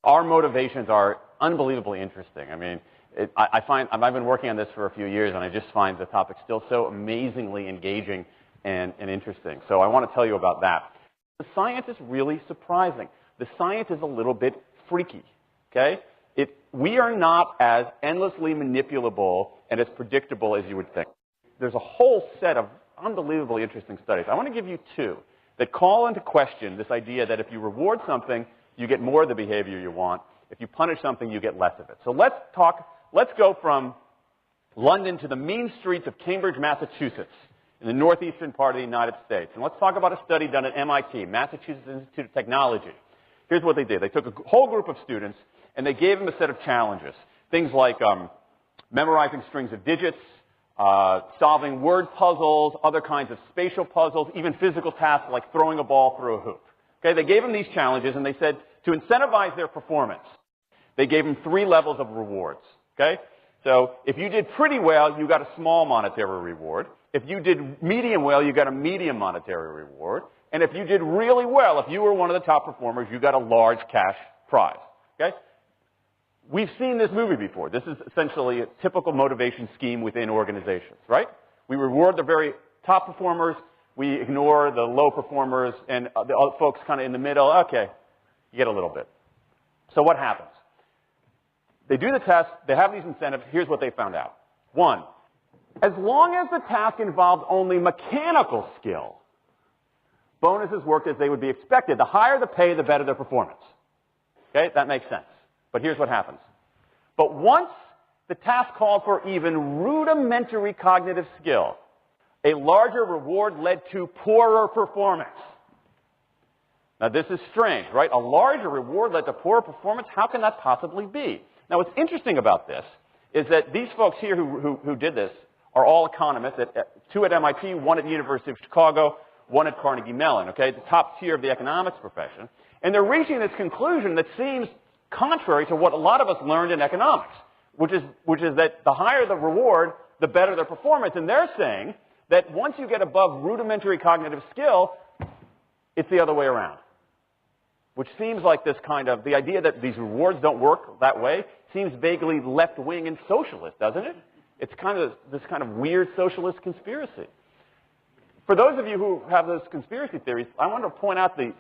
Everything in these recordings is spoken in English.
our motivations are unbelievably interesting. I mean, I've been working on this for a few years, and I just find the topic still so amazingly engaging and interesting. So I want to tell you about that. The science is really surprising. The science is a little bit freaky, okay? We are not as endlessly manipulable and as predictable as you would think. There's a whole set of unbelievably interesting studies. I want to give you two that call into question this idea that if you reward something, you get more of the behavior you want. If you punish something, you get less of it. So let's go from London to the mean streets of Cambridge, Massachusetts, in the northeastern part of the United States. And let's talk about a study done at MIT, Massachusetts Institute of Technology. Here's what they did. They took a whole group of students, and they gave them a set of challenges. Things like memorizing strings of digits, solving word puzzles, other kinds of spatial puzzles, even physical tasks like throwing a ball through a hoop. Okay, they gave them these challenges, and they said to incentivize their performance, they gave them 3 levels of rewards. Okay? So if you did pretty well, you got a small monetary reward. If you did medium well, you got a medium monetary reward. And if you did really well, if you were one of the top performers, you got a large cash prize. Okay? We've seen this movie before. This is essentially a typical motivation scheme within organizations, right? We reward the very top performers, we ignore the low performers, and the other folks kind of in the middle. Okay, you get a little bit. So what happens? They do the test, they have these incentives, here's what they found out. 1, as long as the task involved only mechanical skill, bonuses worked as they would be expected. The higher the pay, the better the performance. Okay, that makes sense. But here's what happens. But once the task called for even rudimentary cognitive skill, a larger reward led to poorer performance. Now this is strange, right? A larger reward led to poorer performance? How can that possibly be? Now what's interesting about this is that these folks here who did this are all economists, 2 at MIT, 1 at the University of Chicago, 1 at Carnegie Mellon, okay, the top tier of the economics profession. And they're reaching this conclusion that seems contrary to what a lot of us learned in economics, which is that the higher the reward, the better the performance. And they're saying that once you get above rudimentary cognitive skill, it's the other way around. Which seems like this kind of, the idea that these rewards don't work that way seems vaguely left-wing and socialist, doesn't it? It's kind of this kind of weird socialist conspiracy. For those of you who have those conspiracy theories, I want to point out the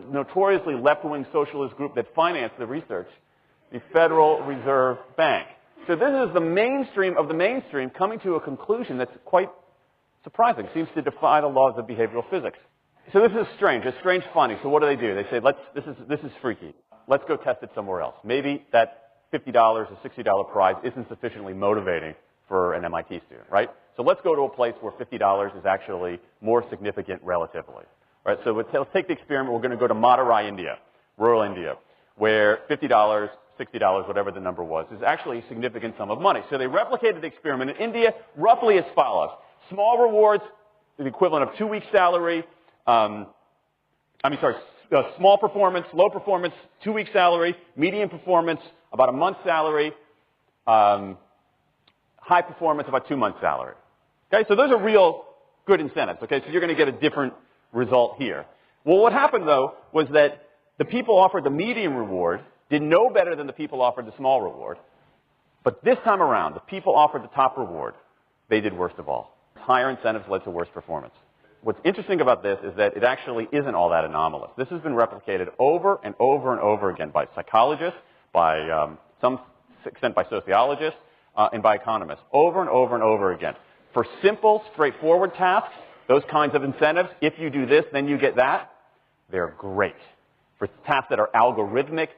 notoriously left-wing socialist group that financed the research, the Federal Reserve Bank. So this is the mainstream of the mainstream coming to a conclusion that's quite surprising. It seems to defy the laws of behavioral physics. So this is strange. It's strange finding. So what do? They say, this is freaky. Let's go test it somewhere else. Maybe that $50 or $60 prize isn't sufficiently motivating for an MIT student, right? So let's go to a place where $50 is actually more significant relatively. Right? So let's take the experiment. We're going to go to Madurai, India, rural India, where $50, $60, whatever the number was, is actually a significant sum of money. So they replicated the experiment in India roughly as follows. Small rewards, the equivalent of 2 weeks' salary. Small performance, low performance, 2 weeks' salary. Medium performance, about a month's salary. High performance, about 2 months' salary. Okay, so those are real good incentives. Okay, so you're going to get a different result here. Well, what happened, though, was that the people offered the medium reward did no better than the people offered the small reward. But this time around, the people offered the top reward. They did worst of all. Higher incentives led to worse performance. What's interesting about this is that it actually isn't all that anomalous. This has been replicated over and over and over again by psychologists, by some extent by sociologists, and by economists, over and over and over again. For simple, straightforward tasks, those kinds of incentives, if you do this, then you get that, they're great. For tasks that are algorithmic,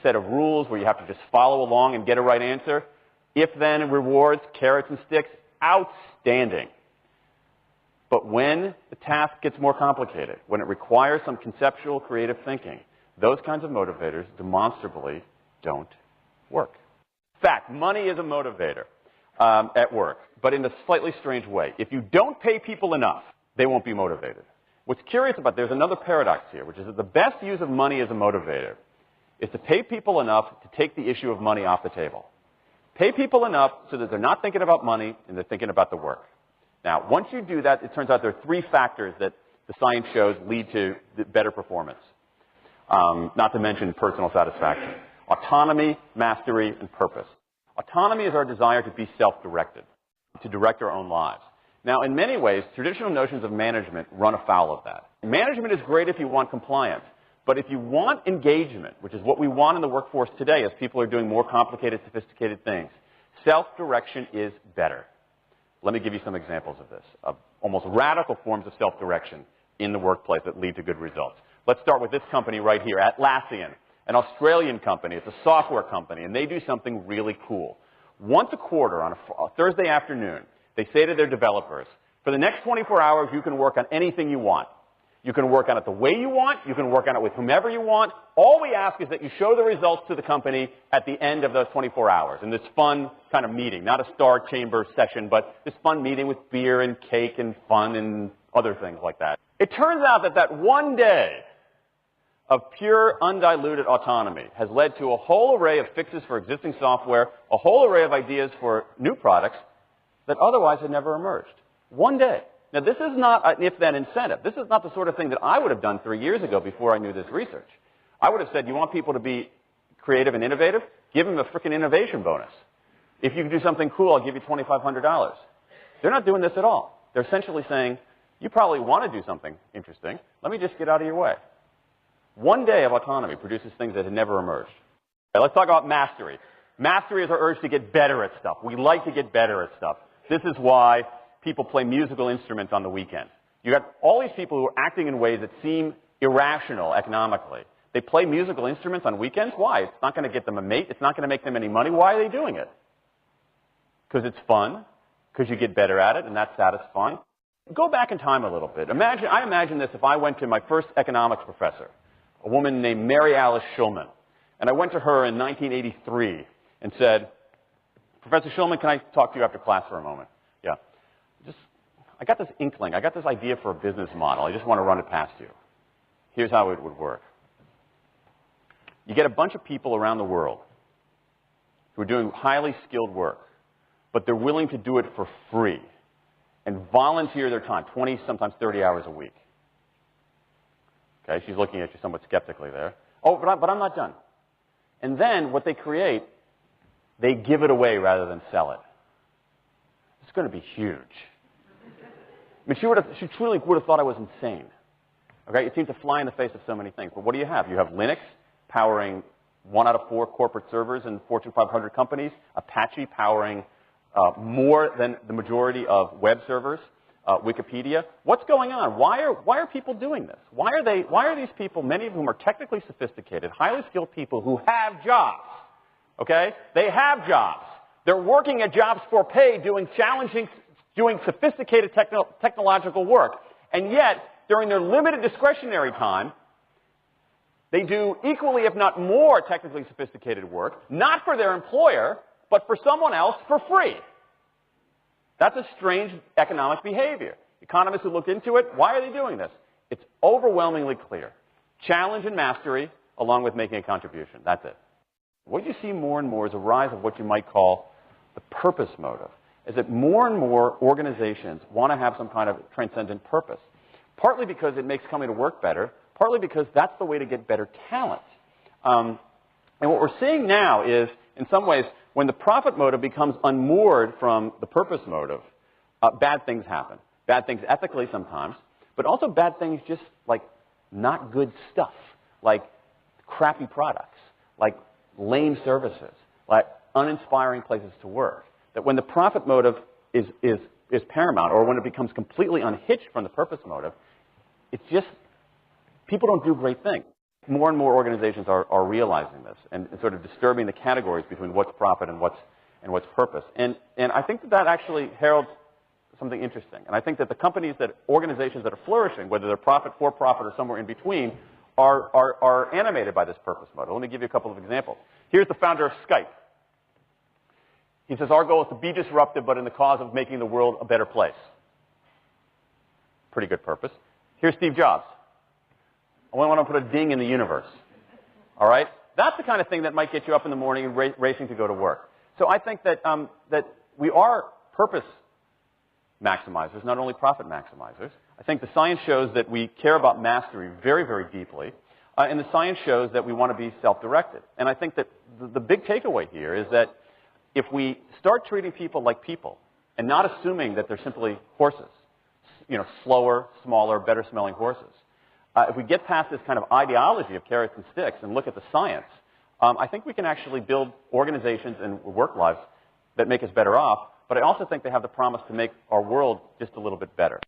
set of rules where you have to just follow along and get a right answer, if-then rewards, carrots and sticks, outstanding. But when the task gets more complicated, when it requires some conceptual, creative thinking, those kinds of motivators demonstrably don't work. In fact, money is a motivator at work, but in a slightly strange way. If you don't pay people enough, they won't be motivated. What's curious about, there's another paradox here, which is that the best use of money as a motivator is to pay people enough to take the issue of money off the table. Pay people enough so that they're not thinking about money and they're thinking about the work. Now, once you do that, it turns out there are 3 factors that the science shows lead to better performance, not to mention personal satisfaction. Autonomy, mastery, and purpose. Autonomy is our desire to be self-directed, to direct our own lives. Now, in many ways, traditional notions of management run afoul of that. Management is great if you want compliance, but if you want engagement, which is what we want in the workforce today as people are doing more complicated, sophisticated things, self-direction is better. Let me give you some examples of this, of almost radical forms of self-direction in the workplace that lead to good results. Let's start with this company right here, Atlassian, an Australian company. It's a software company, and they do something really cool. Once a quarter on a Thursday afternoon, they say to their developers, for the next 24 hours, you can work on anything you want. You can work on it the way you want. You can work on it with whomever you want. All we ask is that you show the results to the company at the end of those 24 hours in this fun kind of meeting, not a star chamber session, but this fun meeting with beer and cake and fun and other things like that. It turns out that that one day of pure, undiluted autonomy has led to a whole array of fixes for existing software, a whole array of ideas for new products that otherwise had never emerged. One day. Now, this is not an if-then incentive. This is not the sort of thing that I would have done 3 years ago before I knew this research. I would have said, you want people to be creative and innovative? Give them a frickin' innovation bonus. If you can do something cool, I'll give you $2,500. They're not doing this at all. They're essentially saying, you probably want to do something interesting. Let me just get out of your way. One day of autonomy produces things that had never emerged. Okay, let's talk about mastery. Mastery is our urge to get better at stuff. We like to get better at stuff. This is why people play musical instruments on the weekend. You got all these people who are acting in ways that seem irrational economically. They play musical instruments on weekends. Why? It's not going to get them a mate. It's not going to make them any money. Why are they doing it? Because it's fun, because you get better at it, and that's satisfying. Go back in time a little bit. I imagine this if I went to my first economics professor, a woman named Mary Alice Shulman. And I went to her in 1983 and said, Professor Shulman, can I talk to you after class for a moment? Yeah. I got this inkling. I got this idea for a business model. I just want to run it past you. Here's how it would work. You get a bunch of people around the world who are doing highly skilled work, but they're willing to do it for free and volunteer their time, 20, sometimes 30 hours a week. Okay, she's looking at you somewhat skeptically there. Oh, but I'm not done. And then what they create, they give it away rather than sell it. It's going to be huge. I mean, she truly would have thought I was insane. Okay, it seemed to fly in the face of so many things. But what do you have? You have Linux powering 1 out of 4 corporate servers in Fortune 500 companies, Apache powering more than the majority of web servers, Wikipedia. What's going on? Why are people doing this? Why are these people, many of whom are technically sophisticated, highly skilled people who have jobs? Okay? They have jobs. They're working at jobs for pay, doing sophisticated technological work. And yet, during their limited discretionary time, they do equally, if not more, technically sophisticated work, not for their employer, but for someone else for free. That's a strange economic behavior. Economists who look into it, why are they doing this? It's overwhelmingly clear. Challenge and mastery, along with making a contribution. That's it. What you see more and more is a rise of what you might call the purpose motive, is that more and more organizations want to have some kind of transcendent purpose, partly because it makes coming to work better, partly because that's the way to get better talent. And what we're seeing now is, in some ways, when the profit motive becomes unmoored from the purpose motive, bad things happen. Bad things ethically sometimes, but also bad things just like not good stuff, like crappy products, like lame services, like uninspiring places to work. That when the profit motive is paramount, or when it becomes completely unhitched from the purpose motive, it's just, people don't do great things. More and more organizations are realizing this and sort of disturbing the categories between what's profit and what's purpose. And I think that actually heralds something interesting. And I think that the organizations that are flourishing, whether they're profit, for profit, or somewhere in between, are animated by this purpose motive. Let me give you a couple of examples. Here's the founder of Skype. He says, our goal is to be disruptive, but in the cause of making the world a better place. Pretty good purpose. Here's Steve Jobs. I want to put a ding in the universe. All right? That's the kind of thing that might get you up in the morning and racing to go to work. So I think that, that we are purpose maximizers, not only profit maximizers. I think the science shows that we care about mastery very, very deeply. And the science shows that we want to be self-directed. And I think that the big takeaway here is that if we start treating people like people and not assuming that they're simply horses, slower, smaller, better-smelling horses, if we get past this kind of ideology of carrots and sticks and look at the science, I think we can actually build organizations and work lives that make us better off, but I also think they have the promise to make our world just a little bit better.